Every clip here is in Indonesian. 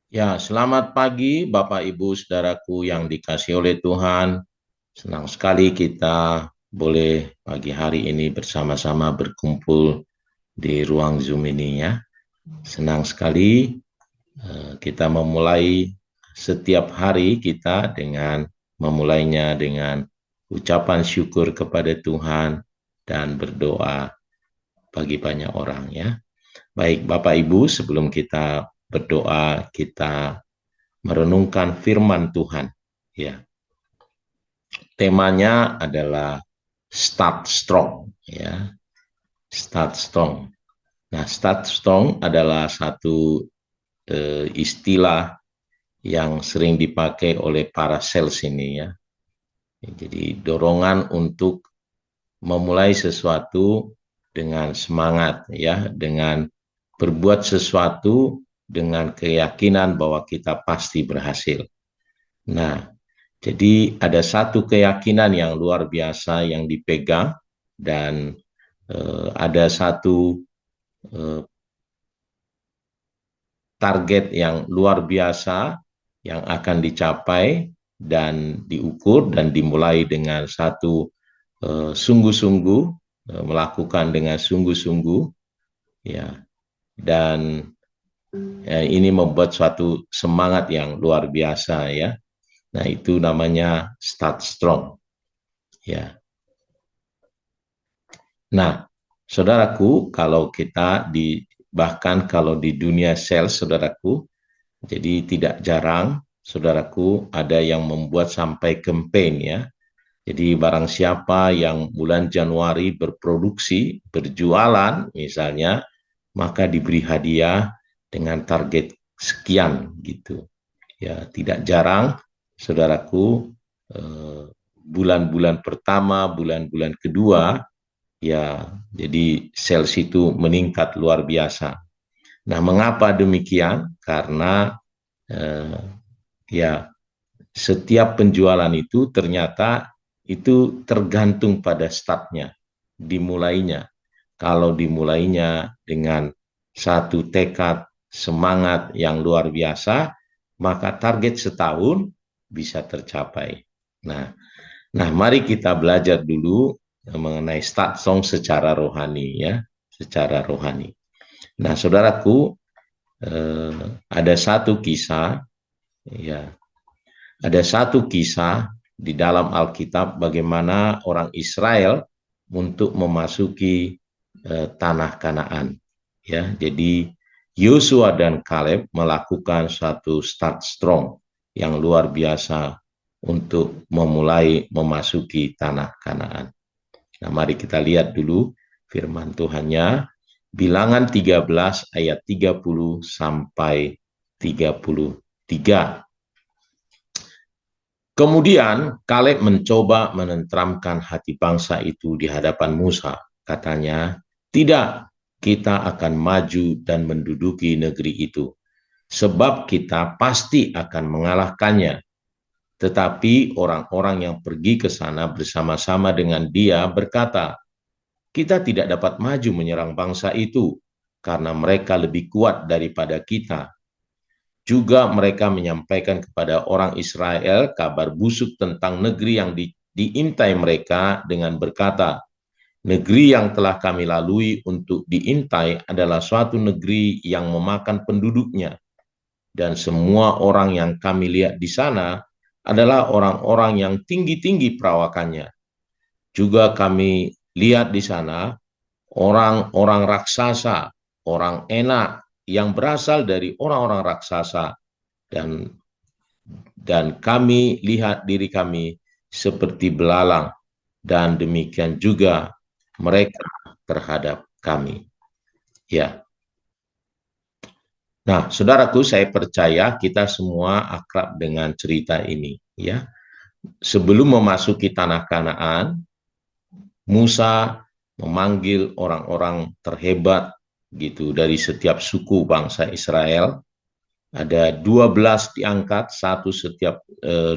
Ya, selamat pagi Bapak Ibu Saudaraku yang dikasihi oleh Tuhan. Senang sekali kita boleh pagi hari ini bersama-sama berkumpul di ruang Zoom ini ya. Senang sekali kita memulai setiap hari kita dengan memulainya dengan ucapan syukur kepada Tuhan dan berdoa bagi banyak orang ya. Baik Bapak Ibu, sebelum kita berdoa, kita merenungkan firman Tuhan. Ya, temanya adalah start strong. Ya, start strong. Nah, start strong adalah satu istilah yang sering dipakai oleh para sales ini ya. Jadi dorongan untuk memulai sesuatu dengan semangat ya, dengan berbuat sesuatu dengan keyakinan bahwa kita pasti berhasil. Nah, jadi ada satu keyakinan yang luar biasa yang dipegang dan ada satu eh, target yang luar biasa yang akan dicapai dan diukur dan dimulai dengan satu sungguh-sungguh, melakukan dengan sungguh-sungguh ya, dan ini membuat suatu semangat yang luar biasa ya. Nah, itu namanya start strong ya. Nah, saudaraku, kalau kita bahkan kalau di dunia sales, saudaraku, jadi tidak jarang, saudaraku, ada yang membuat sampai campaign ya. Jadi barang siapa yang bulan Januari berproduksi, berjualan misalnya, maka diberi hadiah dengan target sekian gitu. Ya, tidak jarang, saudaraku, bulan-bulan pertama, bulan-bulan kedua, ya, jadi sales itu meningkat luar biasa. Nah, mengapa demikian? Karena eh, ya setiap penjualan itu ternyata itu tergantung pada startnya, dimulainya. Kalau dimulainya dengan satu tekad semangat yang luar biasa, maka target setahun bisa tercapai. Nah, Nah, mari kita belajar dulu mengenai start song secara rohani ya, secara rohani. Nah, saudaraku, ada satu kisah ya, ada satu kisah di dalam Alkitab bagaimana orang Israel untuk memasuki tanah Kanaan. Ya, jadi Yosua dan Kaleb melakukan satu start strong yang luar biasa untuk memulai memasuki tanah Kanaan. Nah, mari kita lihat dulu firman Tuhannya. Bilangan 13 ayat 30 sampai 33. Kemudian Kaleb mencoba menenteramkan hati bangsa itu di hadapan Musa. Katanya, tidak, kita akan maju dan menduduki negeri itu, sebab kita pasti akan mengalahkannya. Tetapi orang-orang yang pergi ke sana bersama-sama dengan dia berkata, kita tidak dapat maju menyerang bangsa itu, karena mereka lebih kuat daripada kita. Juga mereka menyampaikan kepada orang Israel kabar busuk tentang negeri yang diintai mereka dengan berkata, negeri yang telah kami lalui untuk diintai adalah suatu negeri yang memakan penduduknya. Dan semua orang yang kami lihat di sana adalah orang-orang yang tinggi-tinggi perawakannya. Juga kami lihat di sana orang-orang raksasa, orang enak yang berasal dari orang-orang raksasa, dan kami lihat diri kami seperti belalang, dan demikian juga mereka terhadap kami. Ya. Nah, saudaraku, saya percaya kita semua akrab dengan cerita ini, ya. Sebelum memasuki tanah Kanaan, Musa memanggil orang-orang terhebat gitu dari setiap suku bangsa Israel. Ada 12 diangkat, satu setiap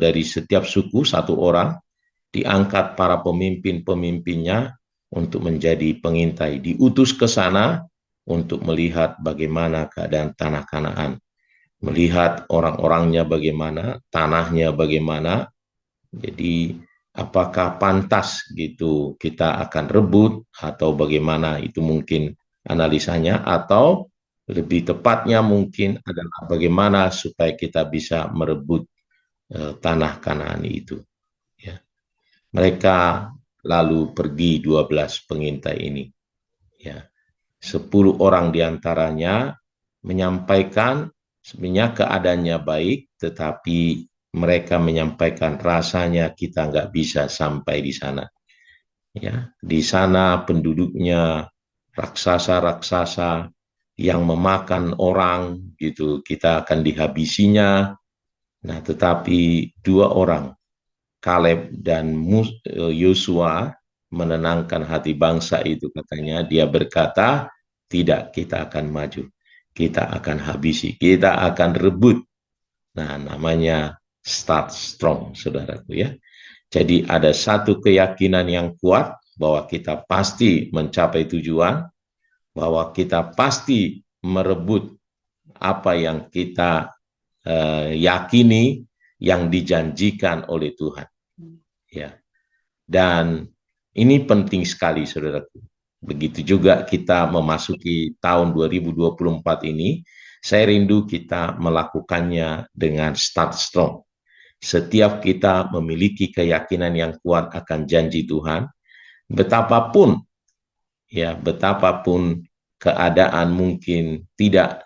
dari setiap suku satu orang, diangkat para pemimpin-pemimpinnya untuk menjadi pengintai, diutus ke sana untuk melihat bagaimana keadaan tanah Kanaan. melihat orang-orangnya bagaimana, tanahnya bagaimana. Jadi apakah pantas gitu kita akan rebut atau bagaimana, itu mungkin analisanya, atau lebih tepatnya mungkin adalah bagaimana supaya kita bisa merebut tanah Kanaan itu. Ya. Mereka lalu pergi 12 pengintai ini. Ya. 10 orang diantaranya menyampaikan sebenarnya keadaannya baik, tetapi mereka menyampaikan rasanya kita nggak bisa sampai di sana. Ya, di sana penduduknya raksasa-raksasa yang memakan orang gitu, kita akan dihabisinya. Nah, tetapi dua orang, Kaleb dan Yosua, menenangkan hati bangsa itu, katanya dia berkata, tidak, kita akan maju, kita akan habisi, kita akan rebut. Nah, namanya start strong, saudaraku ya. Jadi ada satu keyakinan yang kuat bahwa kita pasti mencapai tujuan, bahwa kita pasti merebut apa yang kita yakini, yang dijanjikan oleh Tuhan. Ya. Dan ini penting sekali, saudaraku. Begitu juga kita memasuki tahun 2024 ini, saya rindu kita melakukannya dengan start strong. Setiap kita memiliki keyakinan yang kuat akan janji Tuhan, betapapun keadaan mungkin tidak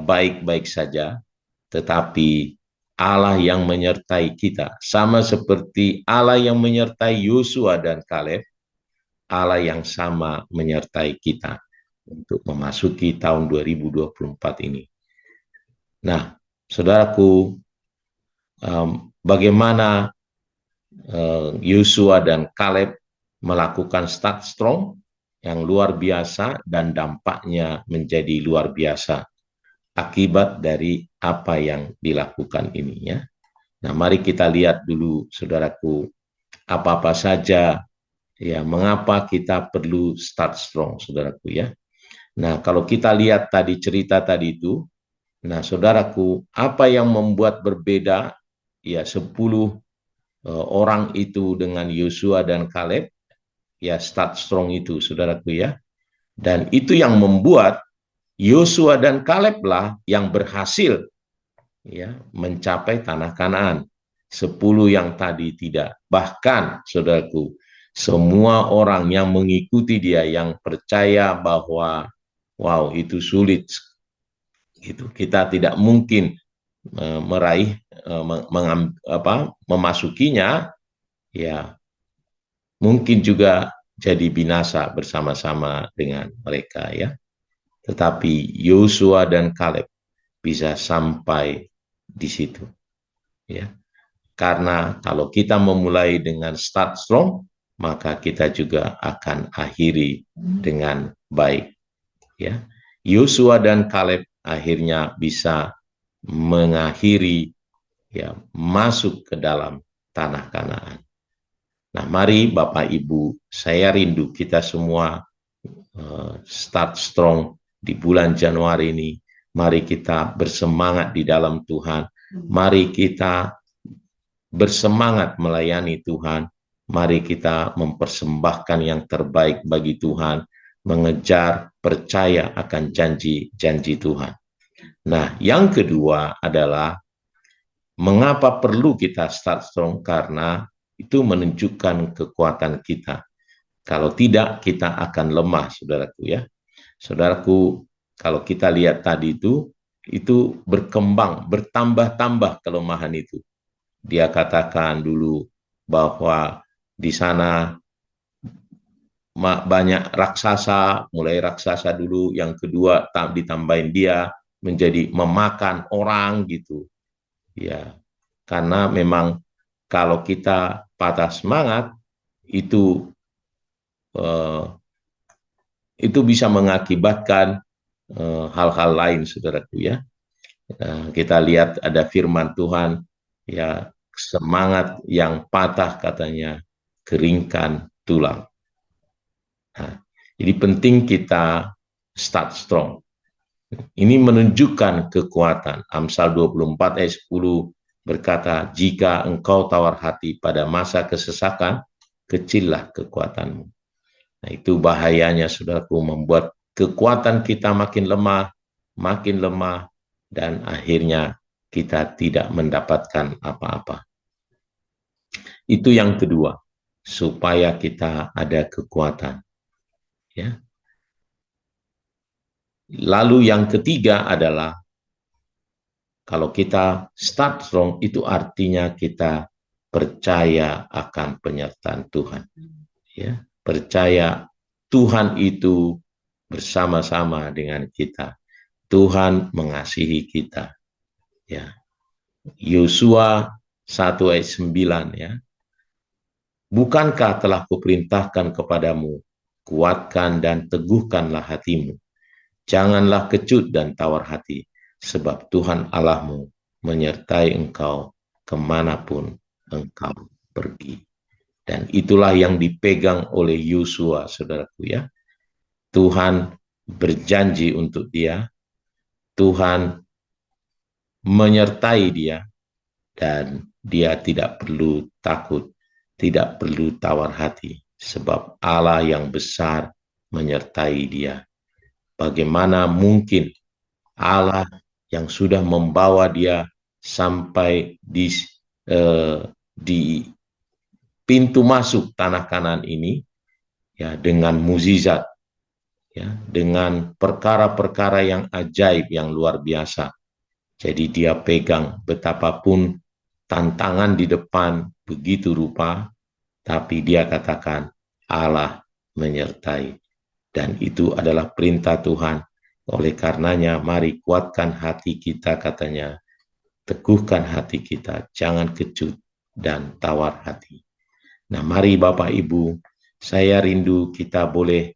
baik-baik saja, tetapi Allah yang menyertai kita, sama seperti Allah yang menyertai Yosua dan Kaleb, Allah yang sama menyertai kita untuk memasuki tahun 2024 ini. Nah, saudaraku, bagaimana Yosua dan Kaleb melakukan start strong yang luar biasa, dan dampaknya menjadi luar biasa akibat dari apa yang dilakukan ini ya. Nah, mari kita lihat dulu, saudaraku, apa-apa saja ya, mengapa kita perlu start strong, saudaraku ya. Nah, kalau kita lihat tadi cerita tadi itu, nah saudaraku, apa yang membuat berbeda ya 10 orang itu dengan Yosua dan Kaleb, ya start strong itu, saudaraku ya. Dan itu yang membuat Yosua dan Kaleb lah yang berhasil ya mencapai tanah Kanaan. 10 yang tadi tidak. Bahkan, saudaraku, semua orang yang mengikuti dia, yang percaya bahwa wow, itu sulit, gitu. Kita tidak mungkin meraih memasukinya, ya mungkin juga jadi binasa bersama-sama dengan mereka ya. Tetapi Yosua dan Kaleb bisa sampai di situ ya. Karena kalau kita memulai dengan start strong, maka kita juga akan akhiri dengan baik ya. Yosua dan Kaleb akhirnya bisa mengakhiri ya, masuk ke dalam tanah Kanaan. Nah, mari Bapak Ibu, saya rindu kita semua start strong di bulan Januari ini. Mari kita bersemangat di dalam Tuhan. Mari kita bersemangat melayani Tuhan. Mari kita mempersembahkan yang terbaik bagi Tuhan, mengejar, percaya akan janji-janji Tuhan. Nah, yang kedua adalah mengapa perlu kita start strong? Karena itu menunjukkan kekuatan kita. Kalau tidak, kita akan lemah, saudaraku ya. Saudaraku, kalau kita lihat tadi itu berkembang, bertambah-tambah kelemahan itu. Dia katakan dulu bahwa di sana banyak raksasa, mulai raksasa dulu, yang kedua ditambahin dia menjadi memakan orang gitu. Ya, karena memang kalau kita patah semangat itu bisa mengakibatkan hal-hal lain, saudaraku ya. Kita lihat ada firman Tuhan ya, semangat yang patah katanya keringkan tulang. Nah, jadi penting kita start strong. Ini menunjukkan kekuatan. Amsal 24 ayat 10 berkata, jika engkau tawar hati pada masa kesesakan, kecillah kekuatanmu. Nah, itu bahayanya, saudaraku, membuat kekuatan kita makin lemah, dan akhirnya kita tidak mendapatkan apa-apa. Itu yang kedua, supaya kita ada kekuatan. Ya. Lalu yang ketiga adalah, kalau kita start strong, itu artinya kita percaya akan penyertaan Tuhan. Ya, percaya Tuhan itu bersama-sama dengan kita. Tuhan mengasihi kita. Ya. Yosua 1 ayat 9, ya. Bukankah telah kuperintahkan kepadamu, kuatkan dan teguhkanlah hatimu. Janganlah kecut dan tawar hati, sebab Tuhan Allahmu menyertai engkau kemanapun engkau pergi. Dan itulah yang dipegang oleh Yosua, saudaraku, ya. Tuhan berjanji untuk dia, Tuhan menyertai dia, dan dia tidak perlu takut, tidak perlu tawar hati, sebab Allah yang besar menyertai dia. Bagaimana mungkin Allah yang sudah membawa dia sampai di pintu masuk tanah Kanaan ini, ya, dengan mukjizat, ya, dengan perkara-perkara yang ajaib, yang luar biasa. Jadi dia pegang, betapapun tantangan di depan begitu rupa, tapi dia katakan Allah menyertai. Dan itu adalah perintah Tuhan. Oleh karenanya, mari kuatkan hati kita, katanya. Teguhkan hati kita, jangan kecut dan tawar hati. Nah, mari Bapak Ibu, saya rindu kita boleh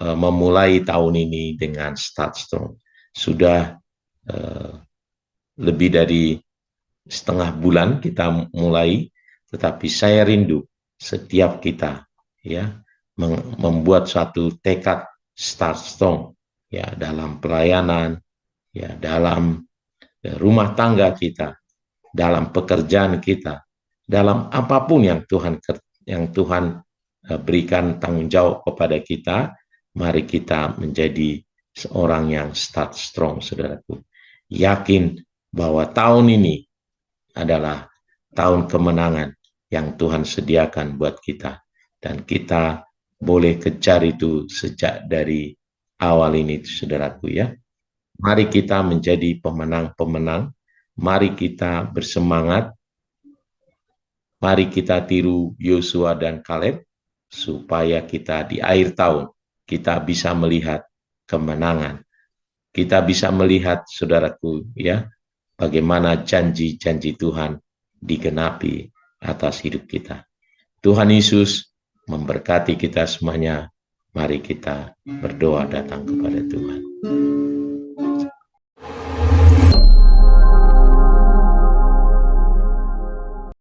memulai tahun ini dengan start strong. Sudah lebih dari setengah bulan kita mulai, tetapi saya rindu setiap kita, ya, membuat suatu tekad start strong, ya, dalam pelayanan, ya, dalam rumah tangga kita, dalam pekerjaan kita, dalam apapun yang Tuhan berikan tanggung jawab kepada kita. Mari kita menjadi seorang yang start strong, saudaraku. Yakin bahwa tahun ini adalah tahun kemenangan yang Tuhan sediakan buat kita. Dan kita boleh kejar itu sejak dari awal ini, saudaraku, ya. Mari kita menjadi pemenang-pemenang. Mari kita bersemangat. Mari kita tiru Yosua dan Kaleb, supaya kita di akhir tahun kita bisa melihat kemenangan. Kita bisa melihat, saudaraku, ya, bagaimana janji-janji Tuhan digenapi atas hidup kita. Tuhan Yesus memberkati kita semuanya. Mari kita berdoa datang kepada Tuhan.